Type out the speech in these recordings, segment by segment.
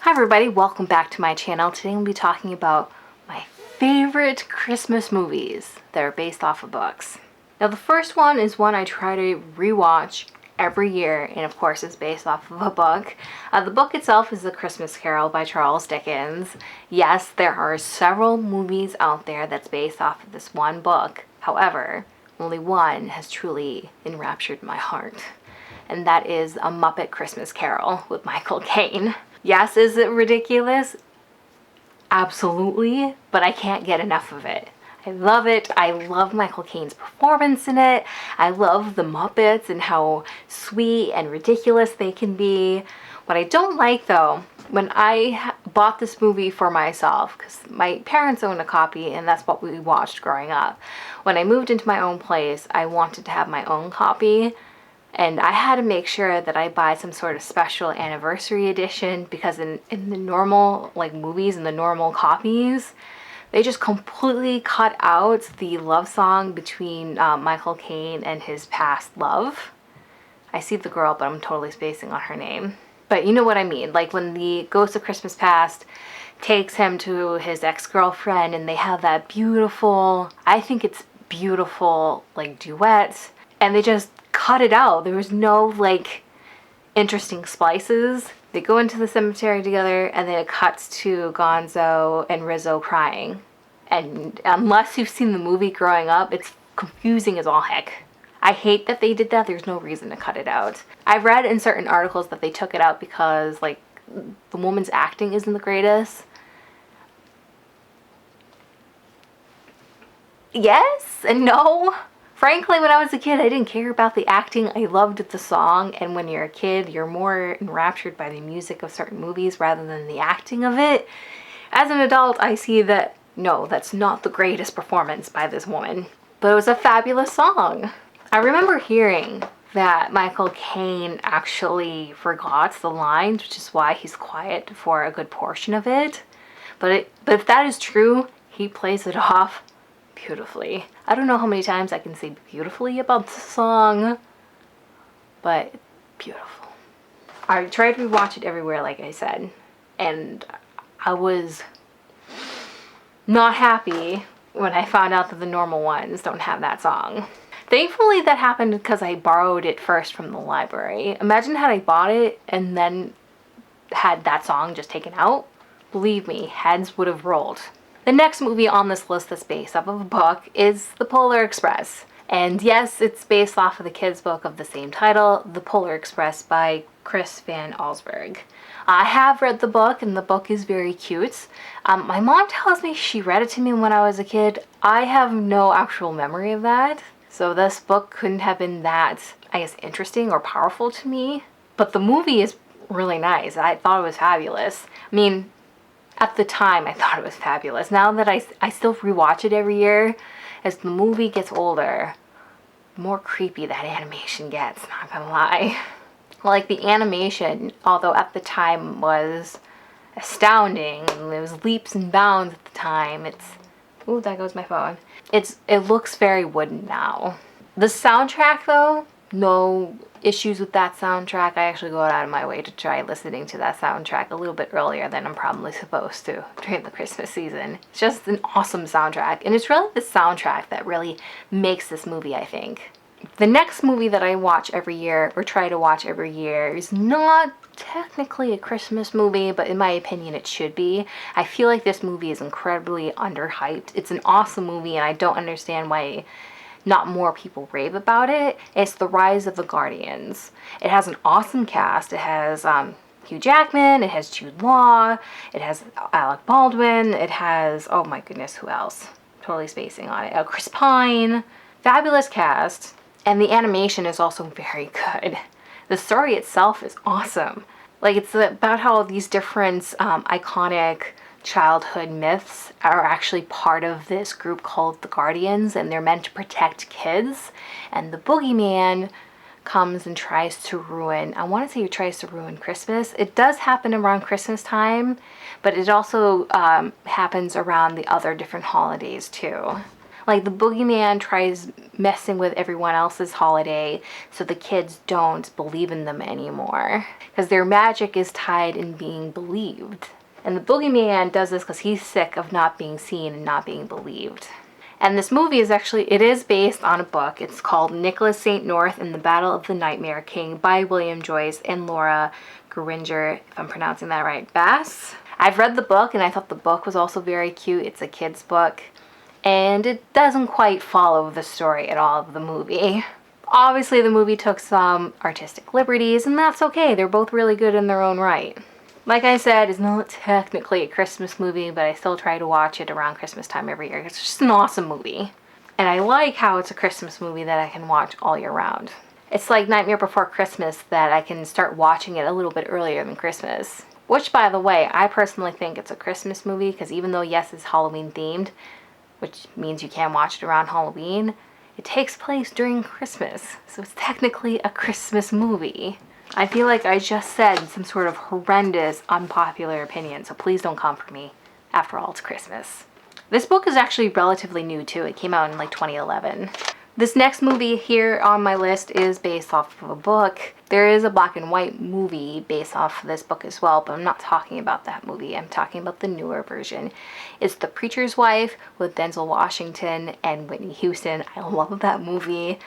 Hi everybody, welcome back to my channel. Today we'll be talking about my favorite Christmas movies that are based off of books. Now the first one is one I try to rewatch every year, and of course it's based off of a book. The book itself is A Christmas Carol by Charles Dickens. Yes, there are several movies out there that's based off of this one book. However, only one has truly enraptured my heart, and that is A Muppet Christmas Carol with Michael Caine. Yes, is it ridiculous? Absolutely, but I can't get enough of it. I love it. I love Michael Caine's performance in it. I love the Muppets and how sweet and ridiculous they can be. What I don't like though, when I bought this movie for myself, because my parents owned a copy and that's what we watched growing up. When I moved into my own place, I wanted to have my own copy. And I had to make sure that I buy some sort of special anniversary edition, because in the normal movies and the normal copies, they just completely cut out the love song between Michael Caine and his past love. I see the girl, but I'm totally spacing on her name. But you know what I mean. Like when the Ghost of Christmas Past takes him to his ex-girlfriend and they have that beautiful, I think it's beautiful, duet. And they just cut it out. There was no interesting splices. They go into the cemetery together and then it cuts to Gonzo and Rizzo crying. And unless you've seen the movie growing up, it's confusing as all heck. I hate that they did that. There's no reason to cut it out. I've read in certain articles that they took it out because the woman's acting isn't the greatest. Yes and no. Frankly, when I was a kid, I didn't care about the acting. I loved the song, and when you're a kid, you're more enraptured by the music of certain movies rather than the acting of it. As an adult, I see that, no, that's not the greatest performance by this woman. But it was a fabulous song. I remember hearing that Michael Caine actually forgot the lines, which is why he's quiet for a good portion of it. But if that is true, he plays it off beautifully. I don't know how many times I can say beautifully about the song, but it's beautiful. I tried to rewatch it everywhere, like I said, and I was not happy when I found out that the normal ones don't have that song. Thankfully that happened because I borrowed it first from the library. Imagine had I bought it and then had that song just taken out. Believe me, heads would have rolled. The next movie on this list that's based off of a book is The Polar Express. And yes, it's based off of the kids' book of the same title, The Polar Express by Chris Van Allsburg. I have read the book, and the book is very cute. My mom tells me she read it to me when I was a kid. I have no actual memory of that. So this book couldn't have been that, I guess, interesting or powerful to me. But the movie is really nice. I thought it was fabulous. I mean, at the time, I thought it was fabulous. Now that I still rewatch it every year, as the movie gets older, the more creepy that animation gets, not gonna lie. The animation, although at the time was astounding, and there was leaps and bounds at the time, ooh, there goes my phone. It looks very wooden now. The soundtrack though, no issues with that soundtrack. I actually go out of my way to try listening to that soundtrack a little bit earlier than I'm probably supposed to during the Christmas season. It's just an awesome soundtrack, and it's really the soundtrack that really makes this movie, I think. The next movie that I watch every year, or try to watch every year, is not technically a Christmas movie, but in my opinion it should be. I feel like this movie is incredibly underhyped. It's an awesome movie, and I don't understand why not more people rave about it. It's The Rise of the Guardians. It has an awesome cast. It has Hugh Jackman, it has Jude Law, it has Alec Baldwin, it has, oh my goodness, who else? Totally spacing on it. Chris Pine. Fabulous cast. And the animation is also very good. The story itself is awesome. It's about how these different iconic childhood myths are actually part of this group called the Guardians, and they're meant to protect kids. And the boogeyman comes and tries to ruin, I want to say he tries to ruin Christmas. It does happen around Christmas time, but it also happens around the other different holidays too. Like, the boogeyman tries messing with everyone else's holiday so the kids don't believe in them anymore. Because their magic is tied in being believed. And the boogeyman does this because he's sick of not being seen and not being believed. And this movie is actually, it is based on a book. It's called Nicholas St. North and the Battle of the Nightmare King by William Joyce and Laura Geringer, if I'm pronouncing that right, Bass. I've read the book and I thought the book was also very cute. It's a kid's book. And it doesn't quite follow the story at all of the movie. Obviously, the movie took some artistic liberties, and that's okay. They're both really good in their own right. Like I said, it's not technically a Christmas movie, but I still try to watch it around Christmas time every year. It's just an awesome movie. And I like how it's a Christmas movie that I can watch all year round. It's like Nightmare Before Christmas that I can start watching it a little bit earlier than Christmas. Which, by the way, I personally think it's a Christmas movie, because even though, yes, it's Halloween themed, which means you can watch it around Halloween, it takes place during Christmas, so it's technically a Christmas movie. I feel like I just said some sort of horrendous, unpopular opinion, so please don't come for me. After all, it's Christmas. This book is actually relatively new too. It came out in like 2011. This next movie here on my list is based off of a book. There is a black and white movie based off of this book as well, but I'm not talking about that movie. I'm talking about the newer version. It's The Preacher's Wife with Denzel Washington and Whitney Houston. I love that movie.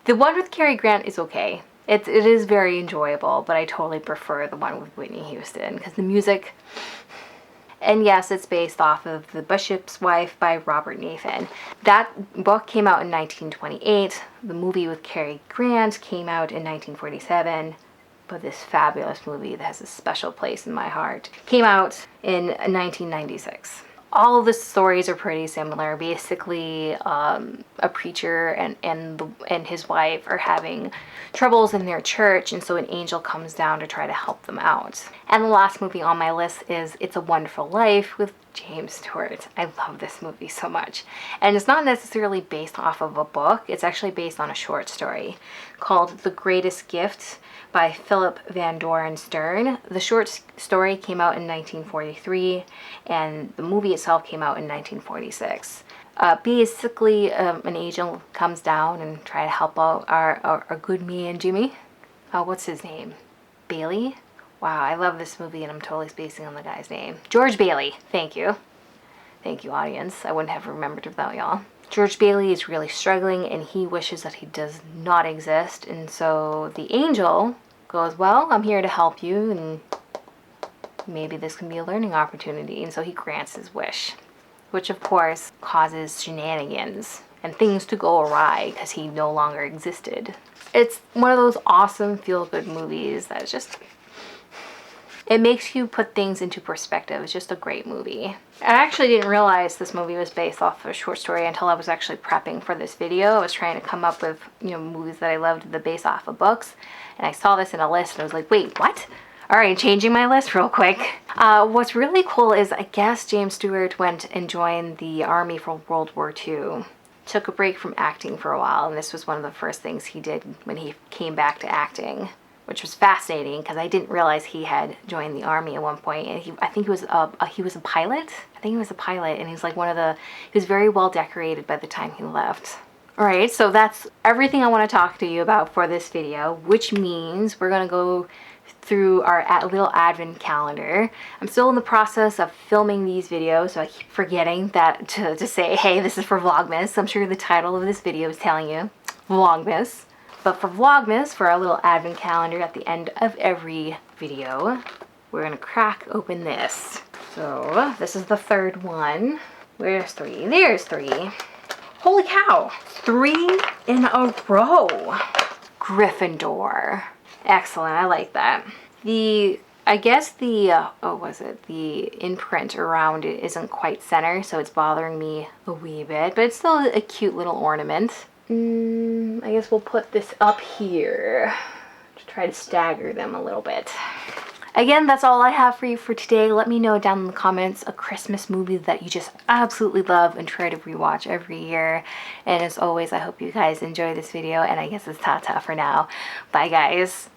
The one with Cary Grant is okay. It is very enjoyable, but I totally prefer the one with Whitney Houston because the music... And yes, it's based off of The Bishop's Wife by Robert Nathan. That book came out in 1928. The movie with Cary Grant came out in 1947. But this fabulous movie that has a special place in my heart came out in 1996. All of the stories are pretty similar. Basically, a preacher and his wife are having troubles in their church, and so an angel comes down to try to help them out. And the last movie on my list is It's a Wonderful Life with James Stewart. I love this movie so much. And it's not necessarily based off of a book. It's actually based on a short story called The Greatest Gift by Philip Van Doren Stern. The short story came out in 1943, and the movie itself came out in 1946. Basically, an angel comes down and try to help out our good man Jimmy. What's his name? Bailey? Wow, I love this movie and I'm totally spacing on the guy's name. George Bailey. Thank you. Thank you, audience. I wouldn't have remembered without y'all. George Bailey is really struggling and he wishes that he does not exist. And so the angel goes, well, I'm here to help you and maybe this can be a learning opportunity. And so he grants his wish, which of course causes shenanigans and things to go awry because he no longer existed. It's one of those awesome feel-good movies that's just... It makes you put things into perspective. It's just a great movie. I actually didn't realize this movie was based off of a short story until I was actually prepping for this video. I was trying to come up with, movies that I loved that are based off of books. And I saw this in a list and I was like, wait, what? All right, changing my list real quick. What's really cool is I guess James Stewart went and joined the army for World War II. Took a break from acting for a while, and this was one of the first things he did when he came back to acting, which was fascinating because I didn't realize he had joined the army at one point. And I think he was a pilot. I think he was a pilot, and he's like he was very well decorated by the time he left. All right, so that's everything I want to talk to you about for this video, which means we're gonna go through our little advent calendar. I'm still in the process of filming these videos, so I keep forgetting that to say, hey, this is for Vlogmas. I'm sure the title of this video is telling you, Vlogmas. But for Vlogmas, for our little advent calendar at the end of every video, we're gonna crack open this. So this is the third one. Where's 3? There's 3. Holy cow, 3 in a row. Gryffindor. Excellent, I like that. I guess the imprint around it isn't quite center, so it's bothering me a wee bit, but it's still a cute little ornament. I guess we'll put this up here to try to stagger them a little bit. Again, that's all I have for you for today. Let me know down in the comments a Christmas movie that you just absolutely love and try to rewatch every year. And as always, I hope you guys enjoy this video, and I guess it's ta-ta for now. Bye, guys.